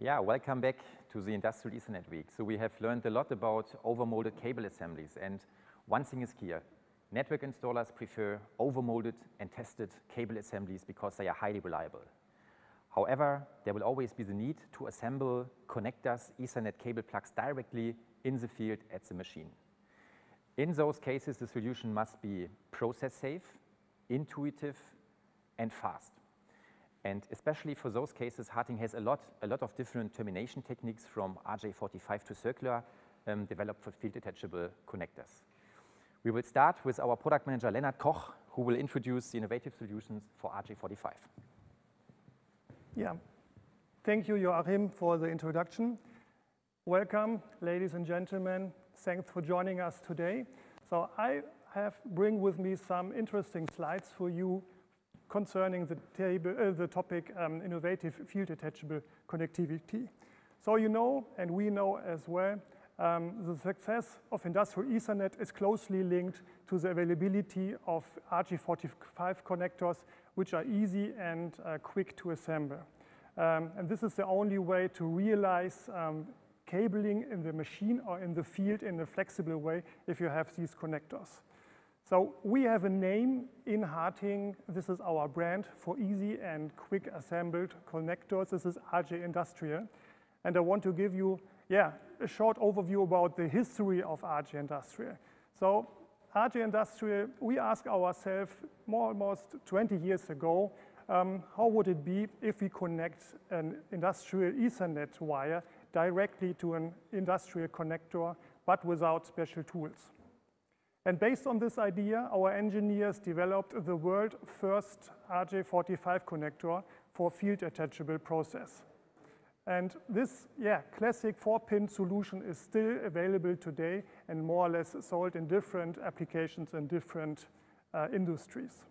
Yeah, welcome back to the Industrial Ethernet Week. So we have learned a lot about overmolded cable assemblies, and one thing is clear. Network installers prefer overmolded and tested cable assemblies because they are highly reliable. However, there will always be the need to assemble connectors, Ethernet cable plugs directly in the field at the machine. In those cases, the solution must be process safe, intuitive, and fast. And especially for those cases, HARTING has a lot of different termination techniques from RJ45 to circular developed for field attachable connectors. We will start with our product manager, Lennart Koch, who will introduce the innovative solutions for RJ45. Yeah, thank you, Joachim, for the introduction. Welcome, ladies and gentlemen. Thanks for joining us today. So I bring with me some interesting slides for you concerning the topic innovative field attachable connectivity. So you know, and we know as well, the success of industrial Ethernet is closely linked to the availability of RJ45 connectors, which are easy and quick to assemble. And this is the only way to realize cabling in the machine or in the field in a flexible way if you have these connectors. So we have a name in HARTING. This is our brand for easy and quick assembled connectors. This is RJ Industrial. And I want to give you a short overview about the history of RJ Industrial. So RJ Industrial, we asked ourselves almost 20 years ago, how would it be if we connect an industrial Ethernet wire directly to an industrial connector, but without special tools? And based on this idea, our engineers developed the world's first RJ45 connector for field attachable process. And this, classic 4-pin solution is still available today and more or less sold in different applications and different industries.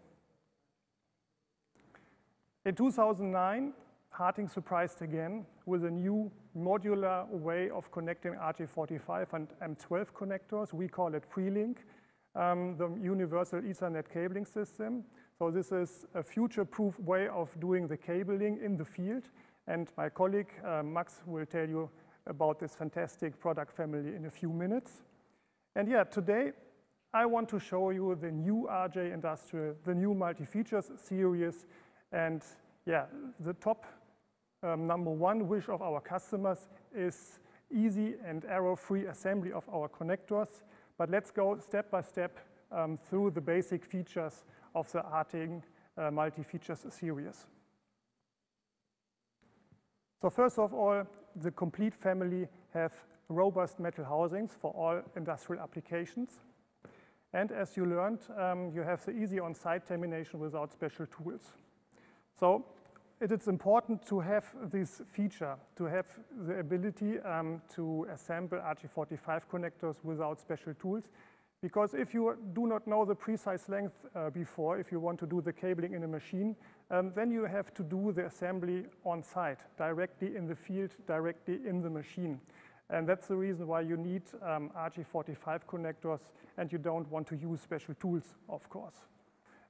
In 2009, HARTING surprised again with a new modular way of connecting RJ45 and M12 connectors. We call it preLink, the Universal Ethernet Cabling System. So this is a future-proof way of doing the cabling in the field. And my colleague, Max, will tell you about this fantastic product family in a few minutes. And yeah, today, I want to show you the new RJ Industrial, the new multi-features series. And yeah, the top #1 wish of our customers is easy and error-free assembly of our connectors. But let's go step by step through the basic features of the HARTING multi-features series. So first of all, the complete family have robust metal housings for all industrial applications. And as you learned, you have the easy on-site termination without special tools. So it is important to have this feature, to have the ability to assemble RJ45 connectors without special tools. Because if you do not know the precise length before, if you want to do the cabling in a machine, then you have to do the assembly on site, directly in the field, directly in the machine. And that's the reason why you need RJ45 connectors, and you don't want to use special tools, of course.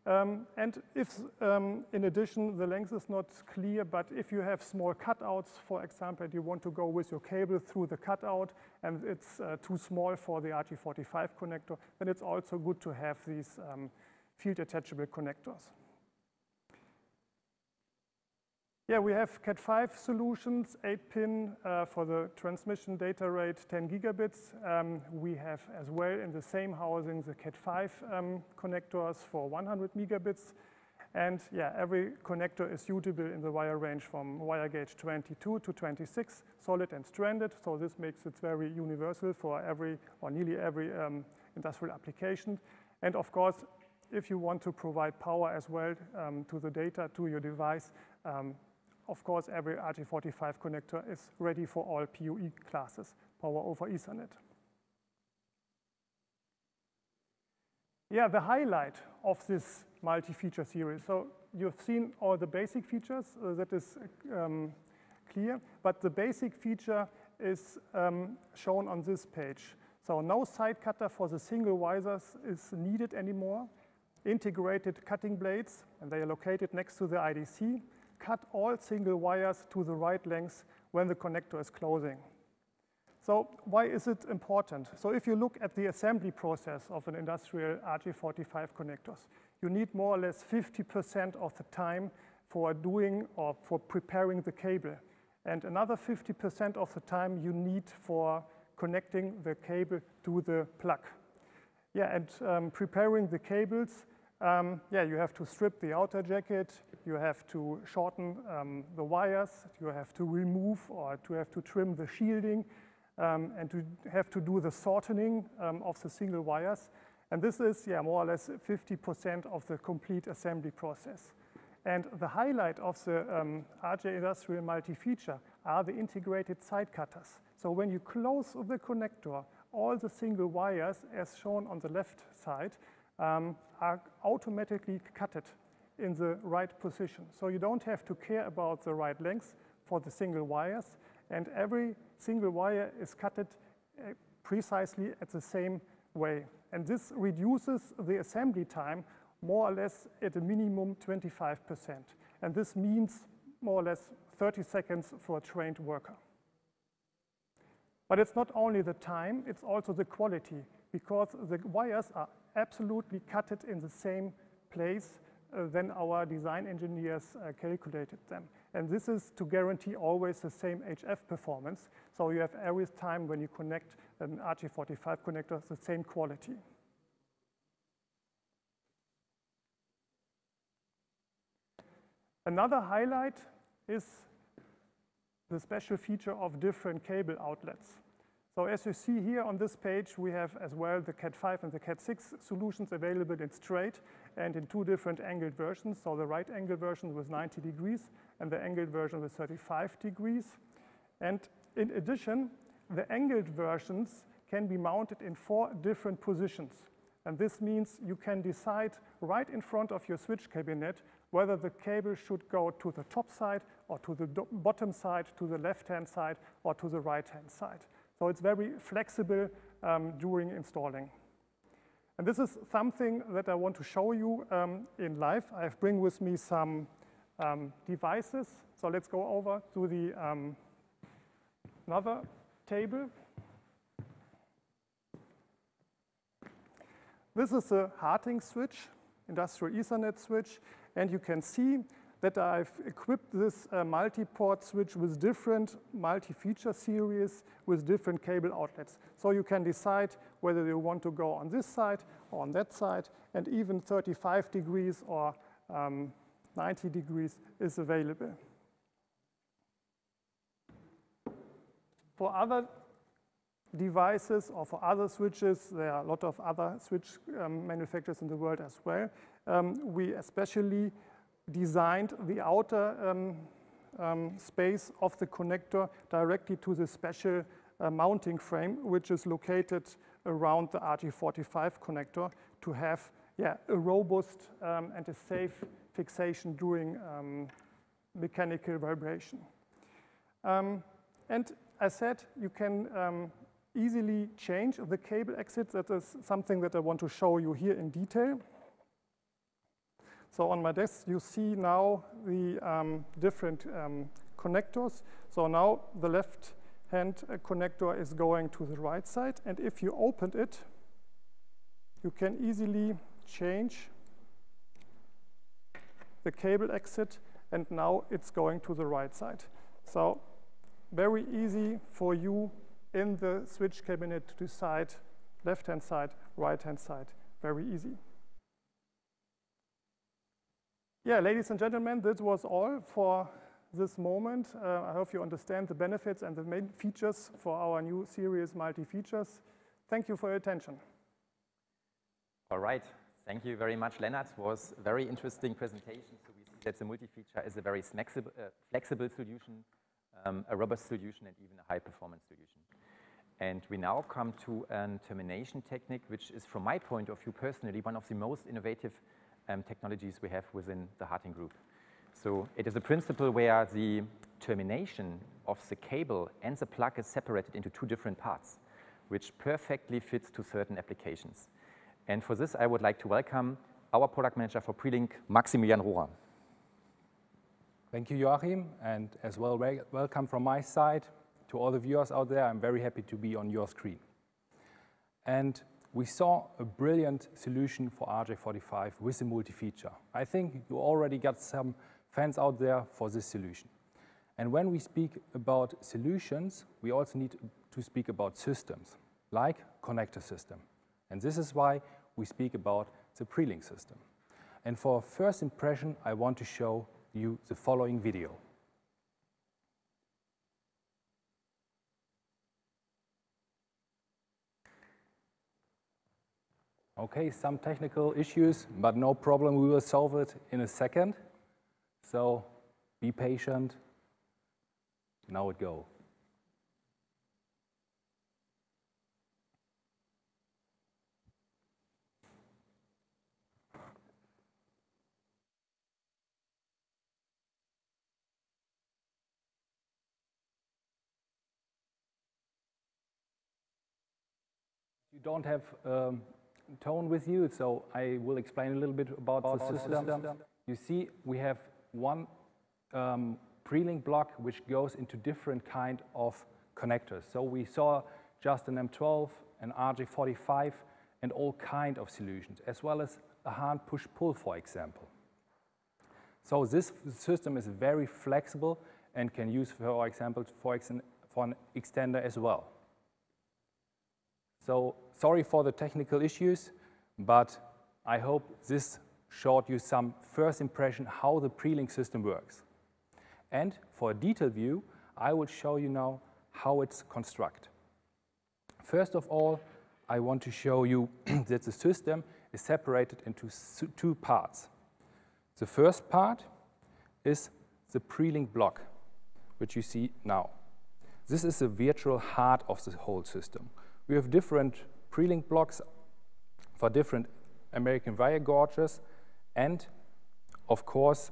And if, in addition, the length is not clear, but if you have small cutouts, for example, and you want to go with your cable through the cutout, and it's too small for the RJ45 connector, then it's also good to have these field attachable connectors. Yeah, we have Cat5 solutions, 8-pin for the transmission data rate 10 gigabits. We have as well in the same housing the Cat5 connectors for 100 megabits. And yeah, every connector is suitable in the wire range from wire gauge 22 to 26, solid and stranded. So this makes it very universal for every or nearly every industrial application. And of course, if you want to provide power as well to the data, to your device, of course, every RJ45 connector is ready for all PoE classes, Power over Ethernet. Yeah, the highlight of this multi-feature series. So you've seen all the basic features, that is clear, but the basic feature is shown on this page. So no side cutter for the single visors is needed anymore. Integrated cutting blades, and they are located next to the IDC. Cut all single wires to the right length when the connector is closing. So why is it important? So if you look at the assembly process of an industrial RJ45 connectors, you need more or less 50% of the time for doing or for preparing the cable. And another 50% of the time you need for connecting the cable to the plug. Yeah, and preparing the cables, yeah, you have to strip the outer jacket, you have to shorten the wires, you have to remove or to have to trim the shielding, and to have to do the shortening of the single wires. And this is, yeah, more or less 50% of the complete assembly process. And the highlight of the RJ Industrial multi-feature are the integrated side cutters. So when you close the connector, all the single wires, as shown on the left side, are automatically cutted in the right position. So you don't have to care about the right length for the single wires, and every single wire is cutted precisely at the same way. And this reduces the assembly time more or less at a minimum 25%. And this means more or less 30 seconds for a trained worker. But it's not only the time, it's also the quality, because the wires are absolutely cutted in the same place than our design engineers calculated them. And this is to guarantee always the same HF performance. So you have every time when you connect an RJ45 connector, the same quality. Another highlight is the special feature of different cable outlets. So as you see here on this page, we have as well the Cat5 and the Cat6 solutions available in straight and in two different angled versions. So the right angle version was 90 degrees and the angled version was 35 degrees. And in addition, the angled versions can be mounted in 4 different positions. And this means you can decide right in front of your switch cabinet whether the cable should go to the top side or to the bottom side, to the left-hand side or to the right-hand side. So it's very flexible during installing. And this is something that I want to show you in live. I've bring with me some devices. So let's go over to the another table. This is a HARTING switch, industrial Ethernet switch, and you can see that I've equipped this multi-port switch with different multi-feature series with different cable outlets. So you can decide whether you want to go on this side or on that side, and even 35 degrees or 90 degrees is available. For other devices or for other switches, there are a lot of other switch manufacturers in the world as well. We especially designed the outer space of the connector directly to the special mounting frame, which is located around the RJ45 connector to have a robust and a safe fixation during mechanical vibration. And as said, you can easily change the cable exit. That is something that I want to show you here in detail. So on my desk, you see now the different connectors. So now the left-hand connector is going to the right side. And if you opened it, you can easily change the cable exit. And now it's going to the right side. So very easy for you in the switch cabinet to decide left-hand side, right-hand side, very easy. Yeah, ladies and gentlemen, this was all for this moment. I hope you understand the benefits and the main features for our new series multi-features. Thank you for your attention. All right, thank you very much, Lennart. It was a very interesting presentation. So we see that the multi-feature is a very flexible solution, a robust solution, and even a high-performance solution. And we now come to a termination technique, which is, from my point of view personally, one of the most innovative technologies we have within the HARTING group. So it is a principle where the termination of the cable and the plug is separated into 2 different parts, which perfectly fits to certain applications. And for this, I would like to welcome our product manager for preLink, Maximilian Rohrer. Thank you, Joachim, and as well, welcome from my side to all the viewers out there. I'm very happy to be on your screen. And we saw a brilliant solution for RJ45 with a multi-feature. I think you already got some fans out there for this solution. And when we speak about solutions, we also need to speak about systems, like connector system. And this is why we speak about the preLink system. And for first impression, I want to show you the following video. Okay, some technical issues, but no problem, we will solve it in a second. So be patient. Now it goes. You don't have tone with you, so I will explain a little bit about the system. You see, we have one preLink block which goes into different kind of connectors. So we saw just an M12, an RJ45, and all kind of solutions, as well as a hand push-pull, for example. So this system is very flexible and can use, for example, for an extender as well. So sorry for the technical issues, but I hope this showed you some first impression how the preLink system works. And for a detailed view, I will show you now how it's constructed. First of all, I want to show you that the system is separated into two parts. The first part is the preLink block, which you see now. This is the virtual heart of the whole system. We have different preLink blocks for different American wire gauges, and of course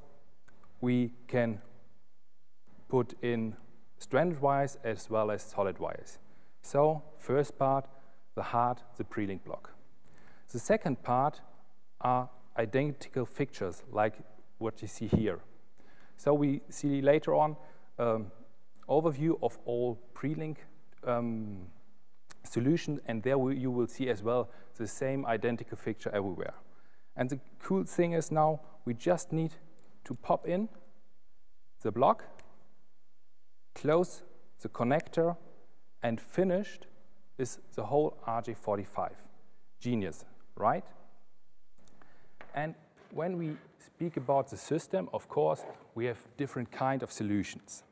we can put in stranded wires as well as solid wires. So first part, the heart, the preLink block. The second part are identical fixtures like what you see here. So we see later on overview of all preLink solution, and there you will see as well the same identical fixture everywhere. And the cool thing is now we just need to pop in the block, close the connector, and finished is the whole RJ45. Genius, right? And when we speak about the system, of course, we have different kind of solutions.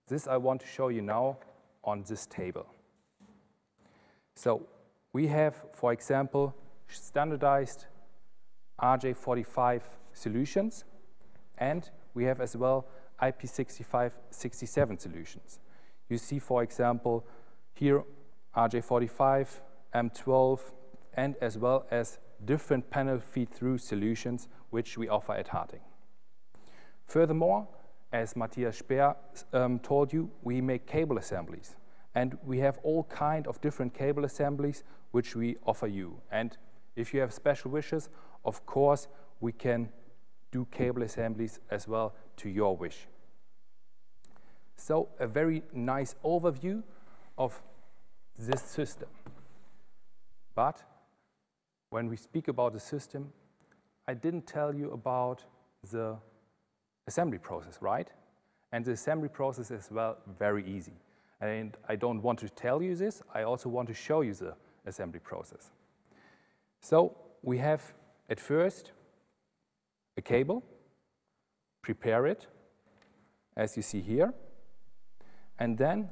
This I want to show you now on this table. So we have, for example, standardized RJ45 solutions, and we have as well IP65-67 solutions. You see, for example, here RJ45, M12, and as well as different panel feed-through solutions which we offer at HARTING. Furthermore, as Matthias Speer told you, we make cable assemblies. And we have all kind of different cable assemblies which we offer you. And if you have special wishes, of course, we can do cable assemblies as well to your wish. So a very nice overview of this system. But when we speak about the system, I didn't tell you about the assembly process, right? And the assembly process is, well, very easy. And I don't want to tell you this, I also want to show you the assembly process. So we have at first a cable, prepare it, as you see here, and then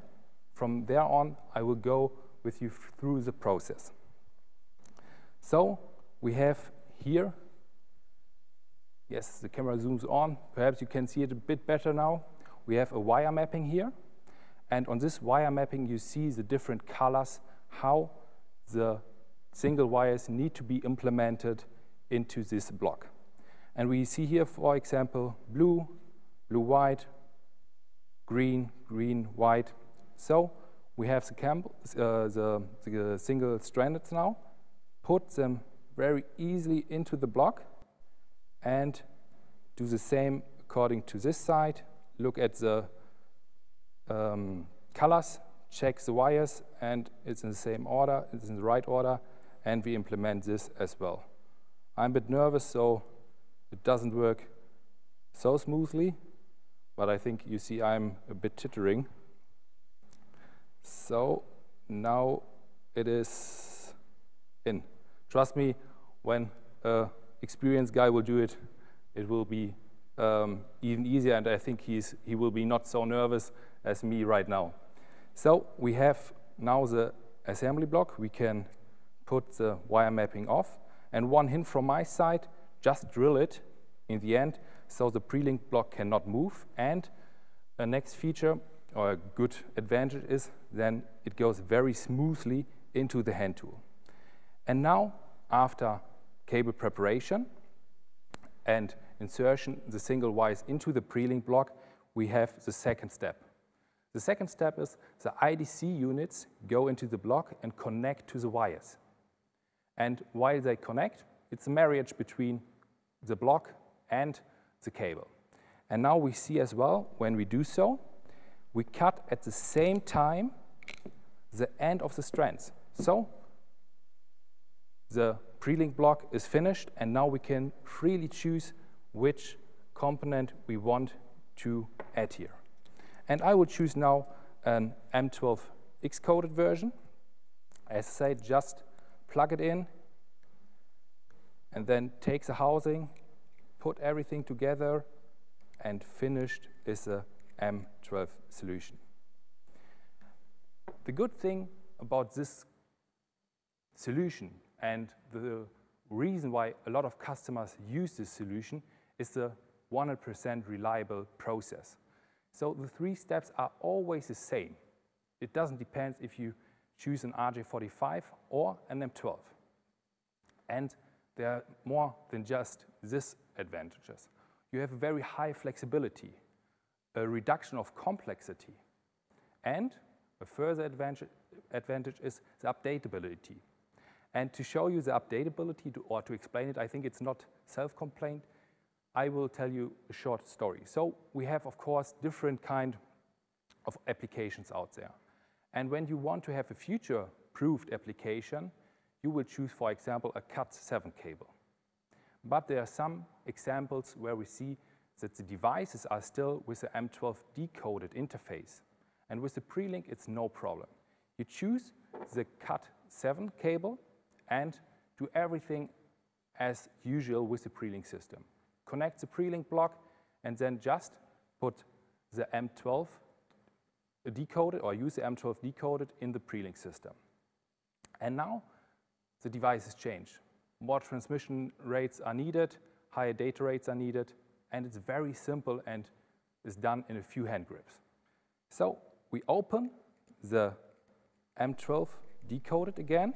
from there on I will go with you through the process. So we have here, yes, the camera zooms on, perhaps you can see it a bit better now. We have a wire mapping here. And on this wire mapping, you see the different colors, how the single wires need to be implemented into this block. And we see here, for example, blue, blue-white, green, green-white. So we have the single stranded now, put them very easily into the block, and do the same according to this side, look at the colors, check the wires, and it's in the same order, it's in the right order, and we implement this as well. I'm a bit nervous, so it doesn't work so smoothly, but I think you see I'm a bit tittering. So now it is in. Trust me, when an experienced guy will do it, it will be even easier, and I think he will be not so nervous as me right now. So we have now the assembly block. We can put the wire mapping off, and one hint from my side, just drill it in the end so the preLink block cannot move. And a next feature or a good advantage is then it goes very smoothly into the hand tool. And now, after cable preparation and insertion the single wires into the preLink block, we have the second step. The second step is the IDC units go into the block and connect to the wires. And while they connect, it's a marriage between the block and the cable. And now we see as well, when we do so, we cut at the same time the end of the strands. So the preLink block is finished, and now we can freely choose which component we want to add here. And I will choose now an M12 X-coded version. As I said, just plug it in and then take the housing, put everything together, and finished is a M12 solution. The good thing about this solution, and the reason why a lot of customers use this solution, is the 100% reliable process. So the 3 steps are always the same. It doesn't depend if you choose an RJ45 or an M12. And there are more than just these advantages. You have a very high flexibility, a reduction of complexity, and a further advantage is the updatability. And to show you the updatability, or to explain it, I think it's not self-complaint, I will tell you a short story. So we have, of course, different kind of applications out there. And when you want to have a future-proofed application, you will choose, for example, a Cat7 cable. But there are some examples where we see that the devices are still with the M12 decoded interface. And with the preLink, it's no problem. You choose the Cat7 cable and do everything as usual with the preLink system. Connect the preLink block and then just put the M12 decoded, or use the M12 decoded in the preLink system. And now the device is changed. More transmission rates are needed, higher data rates are needed, and it's very simple and is done in a few hand grips. So we open the M12 decoded again,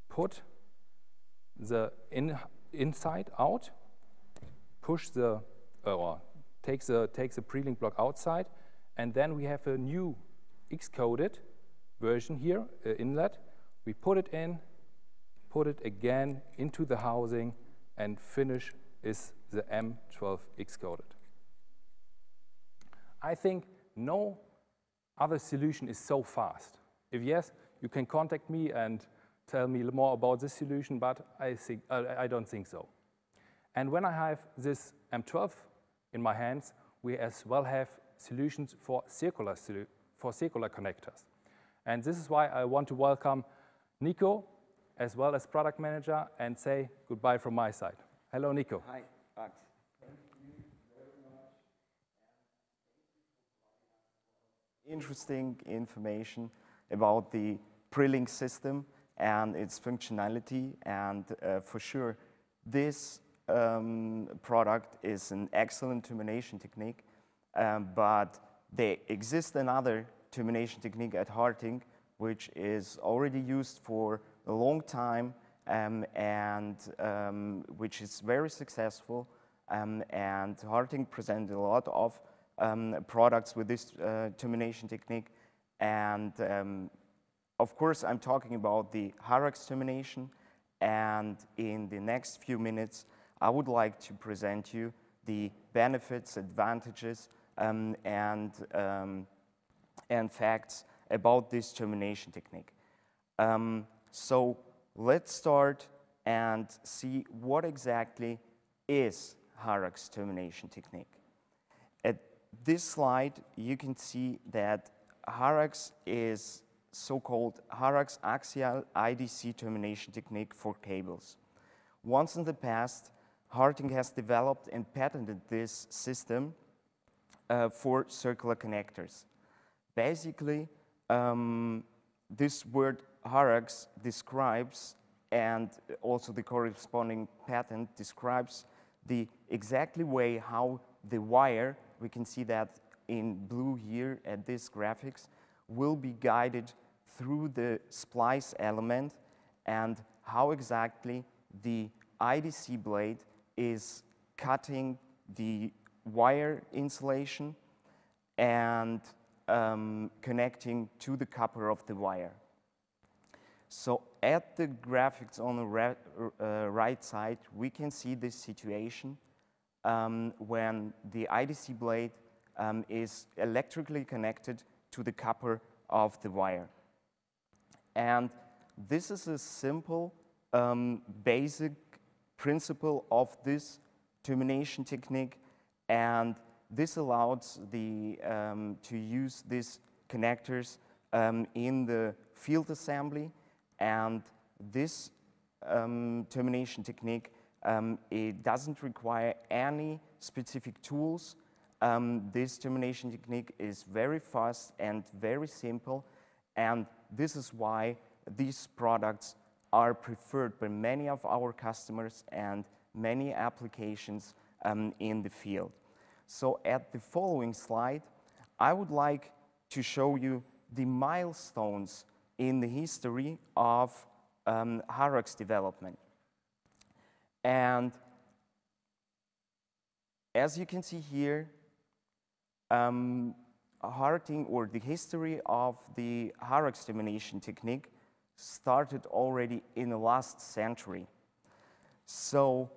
put the inside out, push the, or takes the preLink block outside, and then we have a new X-coded version here, inlet. We put it in, put it again into the housing, and finish is the M12 X-coded. I think no other solution is so fast. If yes, you can contact me and tell me more about this solution, but I don't think so. And when I have this M12 in my hands, we as well have solutions for circular connectors. And this is why I want to welcome Nico, as well as product manager, and say goodbye from my side. Hello, Nico. Hi, Max. Thank you very much. Interesting information about the preLink system and its functionality, and for sure, this product is an excellent termination technique, but there exists another termination technique at HARTING, which is already used for a long time and which is very successful, and HARTING presented a lot of products with this termination technique, and of course I'm talking about the HARAX termination, and in the next few minutes I would like to present you the benefits, advantages, and facts about this termination technique. So let's start and see what exactly is HARAX termination technique. At this slide, you can see that HARAX is so-called HARAX axial IDC termination technique for cables. Once in the past, HARTING has developed and patented this system for circular connectors. Basically, this word HARAX describes, and also the corresponding patent describes, the exactly way how the wire, we can see that in blue here at this graphics, will be guided through the splice element, and how exactly the IDC blade is cutting the wire insulation and connecting to the copper of the wire. So at the graphics on the right side, we can see this situation when the IDC blade is electrically connected to the copper of the wire. And this is a simple, basic principle of this termination technique, and this allows to use these connectors in the field assembly. And this termination technique, it doesn't require any specific tools. This termination technique is very fast and very simple, and this is why these products are preferred by many of our customers and many applications in the field. So at the following slide, I would like to show you the milestones in the history of HARAX development. And as you can see here, HARTING, or the history of the HARAX termination technique, started already in the last century. So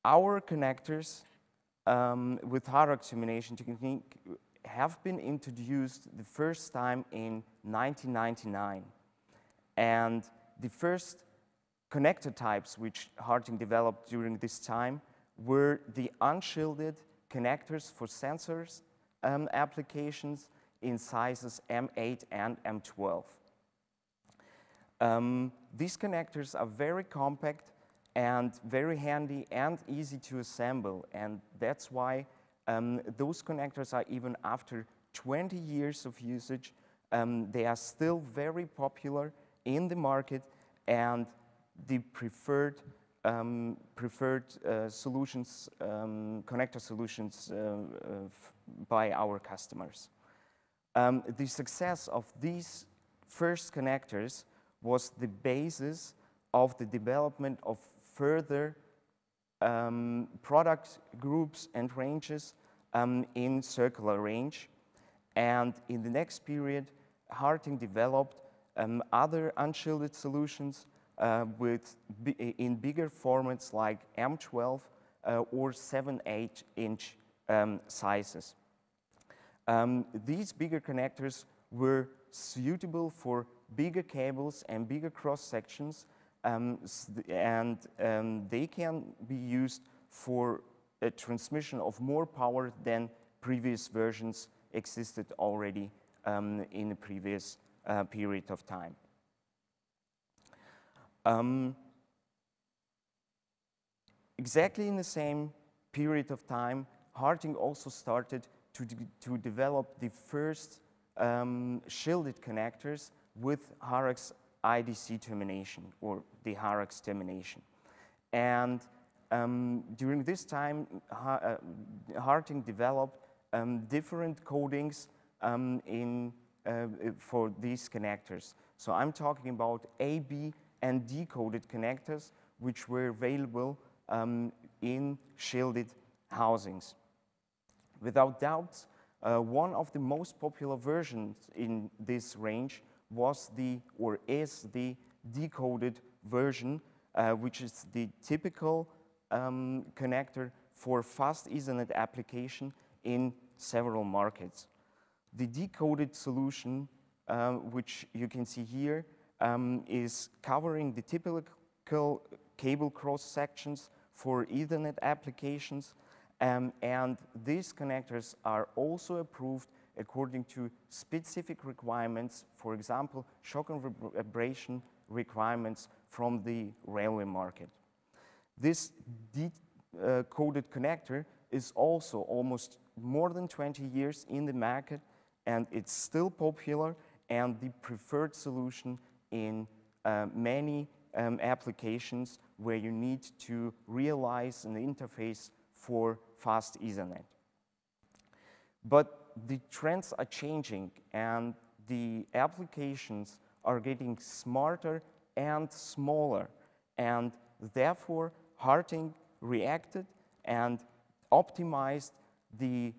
our connectors with HARAX termination technique have been introduced the first time in 1999. And the first connector types which HARTING developed during this time were the unshielded connectors for sensors applications in sizes M8 and M12. These connectors are very compact and very handy and easy to assemble, and that's why those connectors are, even after 20 years of usage, they are still very popular in the market and the preferred solutions, connector solutions by our customers. The success of these first connectors was the basis of the development of further product groups and ranges in circular range. And in the next period, HARTING developed other unshielded solutions in bigger formats like M12 or 7/8 inch sizes. These bigger connectors were suitable for bigger cables and bigger cross sections, and they can be used for a transmission of more power than previous versions existed already in the previous period of time. Exactly in the same period of time, HARTING also started to develop the first shielded connectors with HARAX IDC termination, or the HARAX termination. And during this time, HARTING developed different codings for these connectors. So I'm talking about A, B, and D coded connectors, which were available in shielded housings. Without doubt, one of the most popular versions in this range was is the decoded version, which is the typical connector for fast Ethernet application in several markets. The decoded solution, which you can see here, is covering the typical cable cross sections for Ethernet applications, and these connectors are also approved according to specific requirements, for example, shock and vibration requirements from the railway market. This decoded connector is also almost more than 20 years in the market, and it's still popular and the preferred solution in many applications where you need to realize an interface for fast Ethernet. But the trends are changing and the applications are getting smarter and smaller, and therefore HARTING reacted and optimized the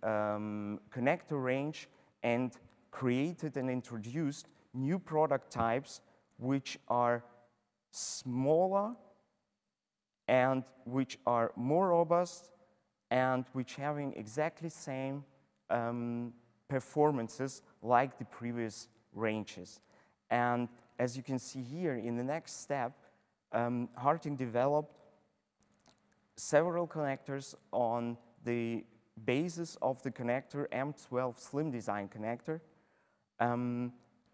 connector range and created and introduced new product types which are smaller and which are more robust and which having exactly same performances like the previous ranges. And as you can see here in the next step, HARTING developed several connectors on the basis of the connector M12 slim design connector.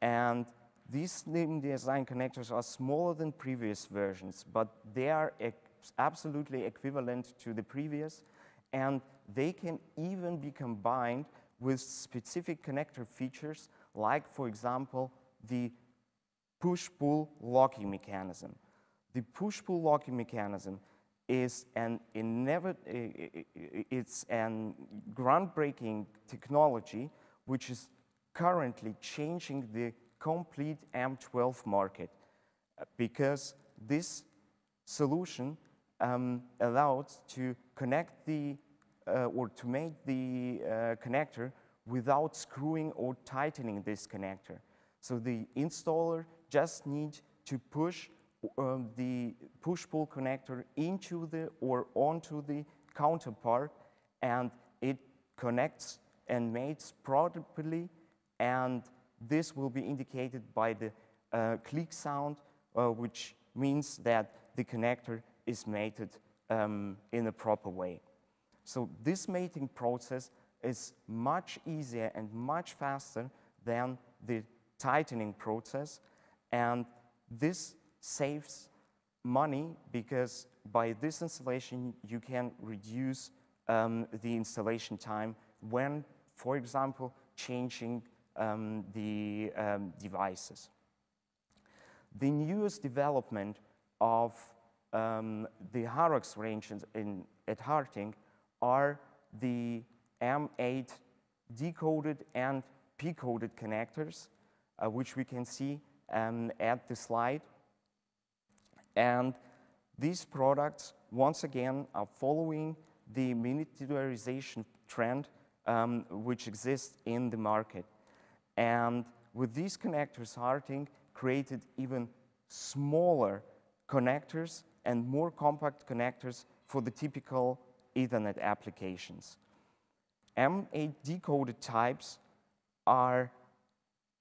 And these slim design connectors are smaller than previous versions, but they are absolutely equivalent to the previous, and they can even be combined with specific connector features, like, for example, the push-pull locking mechanism. The push-pull locking mechanism is it's an groundbreaking technology which is currently changing the complete M12 market, because this solution allows to connect the or to make the connector without screwing or tightening this connector. So the installer just needs to push the push-pull connector into the or onto the counterpart, and it connects and mates properly, and this will be indicated by the click sound, which means that the connector is mated in a proper way. So this mating process is much easier and much faster than the tightening process, and this saves money because by this installation you can reduce the installation time when, for example, changing the devices. The newest development of the HARAX range at HARTING are the M8 decoded and P-coded connectors, which we can see at the slide. And these products, once again, are following the miniaturization trend which exists in the market. And with these connectors, HARTING created even smaller connectors and more compact connectors for the typical Ethernet applications. M8 decoded types are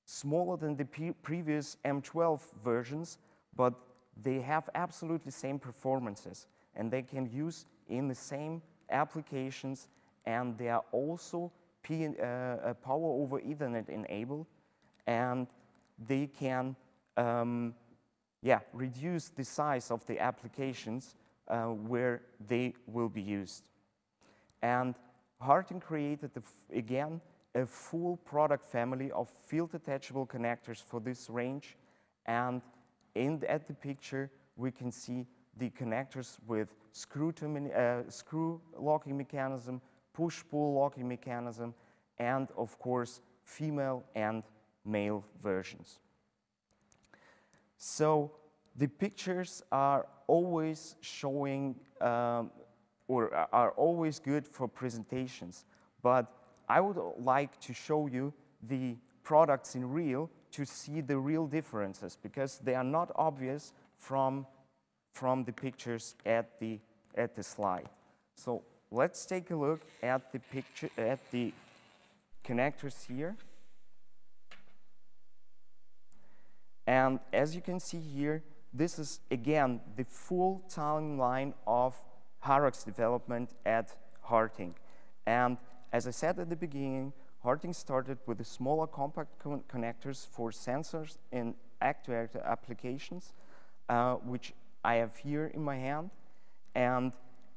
smaller than the previous M12 versions, but they have absolutely same performances, and they can use in the same applications, and they are also power over Ethernet enabled, and they can reduce the size of the applications where they will be used. And HARTING created, again, a full product family of field attachable connectors for this range, and at the picture we can see the connectors with screw locking mechanism, push-pull locking mechanism, and of course female and male versions. So the pictures are always showing or are always good for presentations, but I would like to show you the products in real to see the real differences, because they are not obvious from from the pictures at the slide. So let's take a look at the picture, at the connectors here. And as you can see here, this is again the full timeline of HARAX development at HARTING. And as I said at the beginning, HARTING started with the smaller compact connectors for sensors and actuator applications, which I have here in my hand. And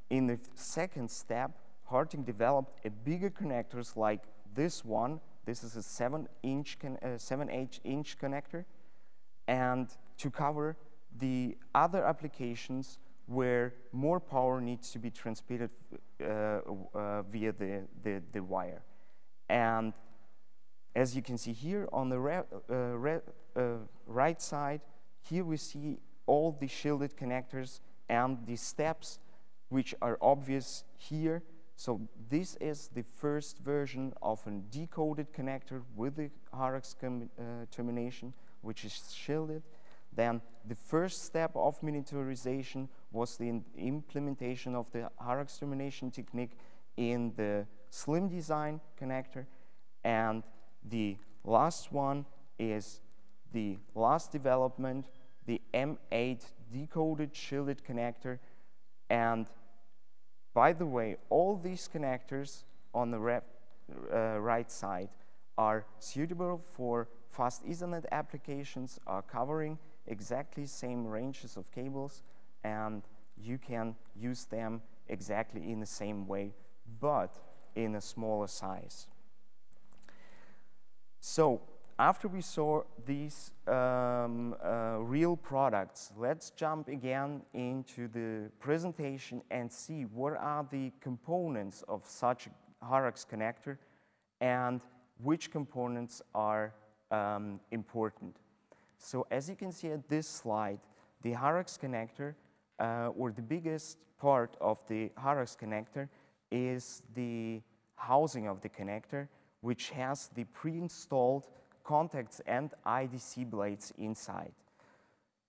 in the second step, HARTING developed a bigger connectors like this one. This is a 7-inch connector, and to cover the other applications where more power needs to be transmitted via the wire. And as you can see here on the right side, here we see all the shielded connectors and the steps which are obvious here. So this is the first version of a decoded connector with the HARAX termination, which is shielded. Then the first step of miniaturization was the implementation of the HARAX termination technique in the slim design connector. And the last one is the last development, the M8 decoded shielded connector. And by the way, all these connectors on the right side are suitable for fast Ethernet applications, are covering exactly same ranges of cables, and you can use them exactly in the same way, but in a smaller size. So after we saw these real products, let's jump again into the presentation and see what are the components of such a HARAX connector and which components are important. So as you can see at this slide, the HARAX connector, or the biggest part of the HARAX connector, is the housing of the connector, which has the pre-installed contacts and IDC blades inside.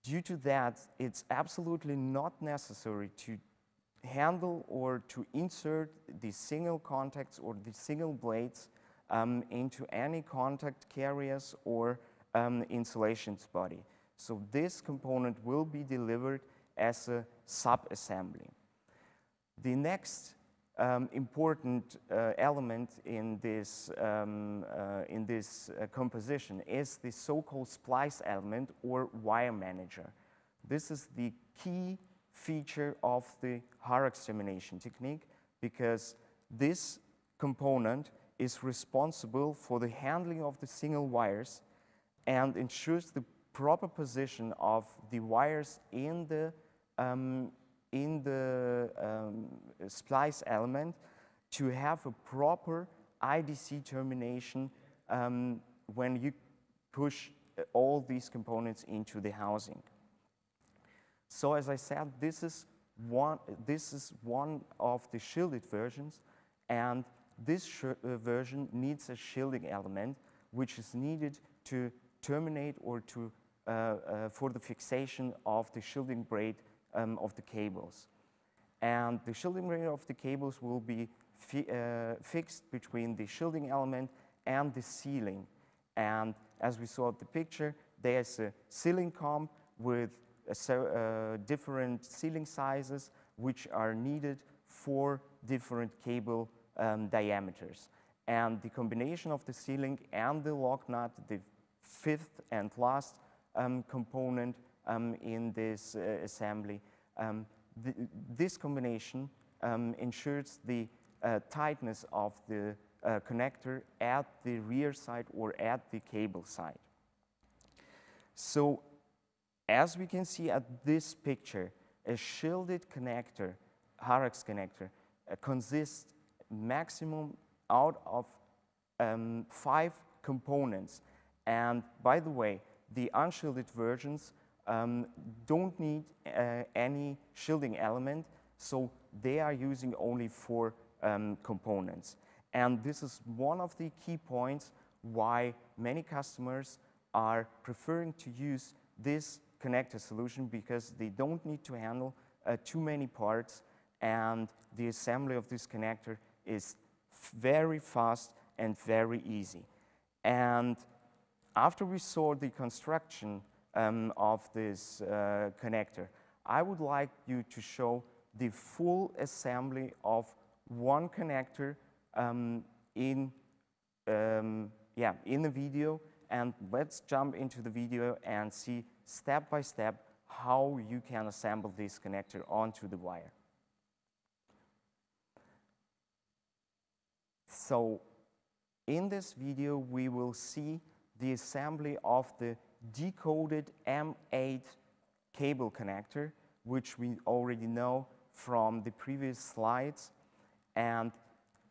Due to that, it's absolutely not necessary to handle or to insert the single contacts or the single blades into any contact carriers or insulations body. So this component will be delivered as a sub-assembly. The next important element in this composition is the so-called splice element or wire manager. This is the key feature of the HARAX termination technique, because this component is responsible for the handling of the single wires and ensures the proper position of the wires in the splice element to have a proper IDC termination when you push all these components into the housing. So as I said, this is one of the shielded versions, and this version needs a shielding element which is needed to terminate or to for the fixation of the shielding braid of the cables. And the shielding braid of the cables will be fixed between the shielding element and the sealing. And as we saw at the picture, there's a sealing comb with different sealing sizes which are needed for different cable diameters. And the combination of the sealing and the lock nut, the fifth and last component in this assembly, this combination ensures the tightness of the connector at the rear side or at the cable side. So as we can see at this picture, a shielded connector, HARAX connector, consists maximum out of 5 components. And by the way, the unshielded versions don't need any shielding element, so they are using only 4 components. And this is one of the key points why many customers are preferring to use this connector solution because they don't need to handle too many parts, and the assembly of this connector is very fast and very easy. And after we saw the construction of this connector, I would like you to show the full assembly of one connector in the video, and let's jump into the video and see step by step how you can assemble this connector onto the wire. So in this video we will see the assembly of the decoded M8 cable connector, which we already know from the previous slides. And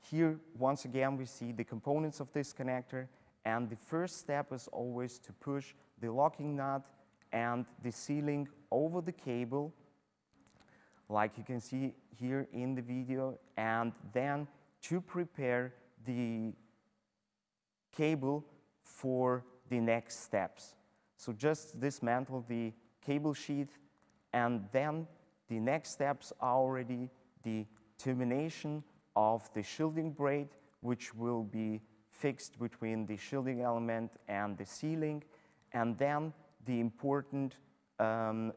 here, once again, we see the components of this connector, and the first step is always to push the locking nut and the sealing over the cable, like you can see here in the video, and then to prepare the cable for the next steps. So just dismantle the cable sheath, and then the next steps are already the termination of the shielding braid, which will be fixed between the shielding element and the sealing. And then the important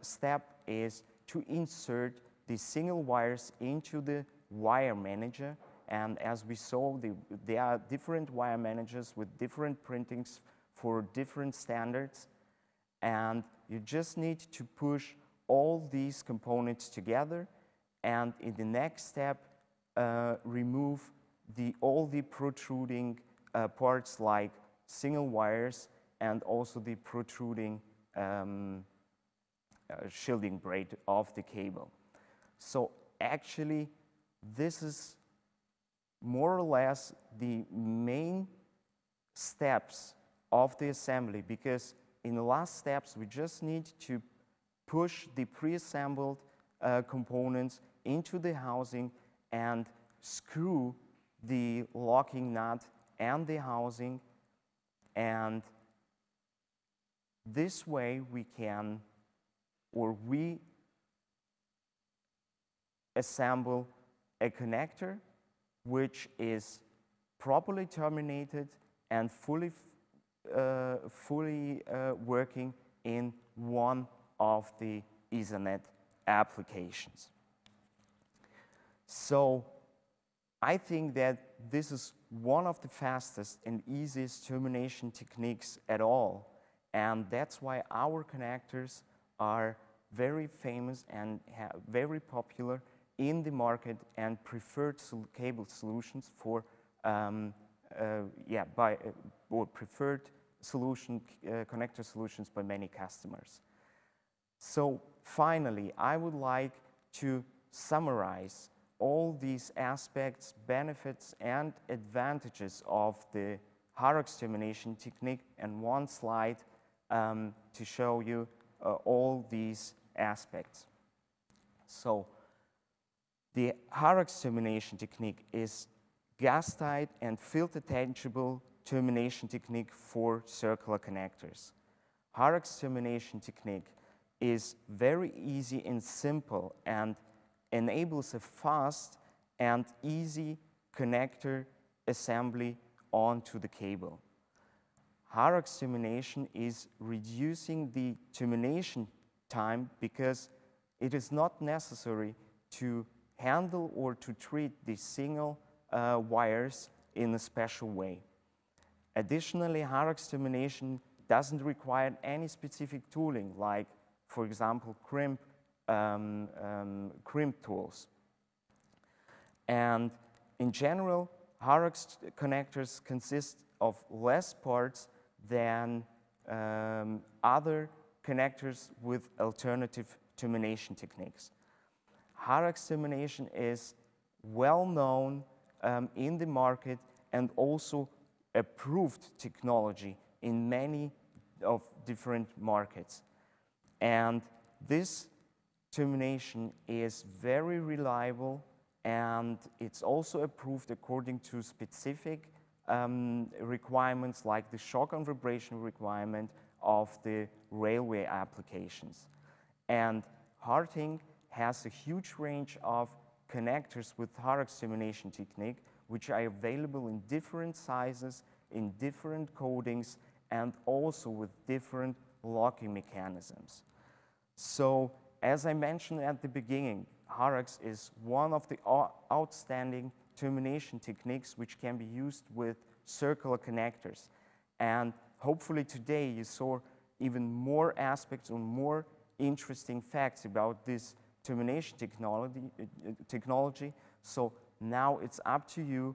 step is to insert the single wires into the wire manager. And as we saw, there are different wire managers with different printings for different standards. And you just need to push all these components together, and in the next step, remove all the protruding parts like single wires and also the protruding shielding braid of the cable. So actually, this is more or less the main steps of the assembly, because in the last steps, we just need to push the pre-assembled components into the housing and screw the locking nut and the housing, and this way we can, or we assemble a connector which is properly terminated and fully working in one of the Ethernet applications. So I think that this is one of the fastest and easiest termination techniques at all, and that's why our connectors are very famous and very popular in the market and preferred cable solutions for preferred solution connector solutions by many customers. So finally, I would like to summarize all these aspects, benefits, and advantages of the HARAX termination technique in one slide to show you all these aspects. So the HARAX termination technique is gas-tight and filter-tangible termination technique for circular connectors. HARAX termination technique is very easy and simple and enables a fast and easy connector assembly onto the cable. HARAX termination is reducing the termination time because it is not necessary to handle or to treat the single wires in a special way. Additionally, HARAX termination doesn't require any specific tooling, like, for example, crimp tools. And in general, HARAX connectors consist of less parts than other connectors with alternative termination techniques. HARAX termination is well known in the market and also approved technology in many of different markets. And this termination is very reliable, and it's also approved according to specific requirements like the shock and vibration requirement of the railway applications. And HARTING has a huge range of connectors with HARAX termination technique, which are available in different sizes, in different coatings, and also with different locking mechanisms. So, as I mentioned at the beginning, HARAX is one of the outstanding termination techniques which can be used with circular connectors. And hopefully today you saw even more aspects or more interesting facts about this termination technology. So now it's up to you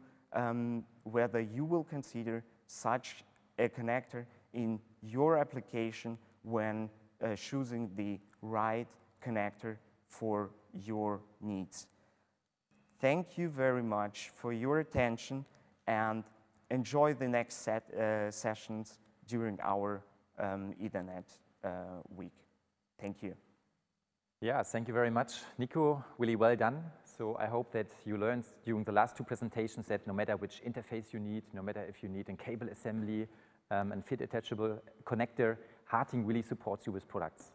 whether you will consider such a connector in your application when choosing the right connector for your needs. Thank you very much for your attention and enjoy the next sessions during our Ethernet week. Thank you. Yeah, thank you very much, Nico. Really well done. So I hope that you learned during the last two presentations that no matter which interface you need, no matter if you need a cable assembly and fit attachable connector, HARTING really supports you with products.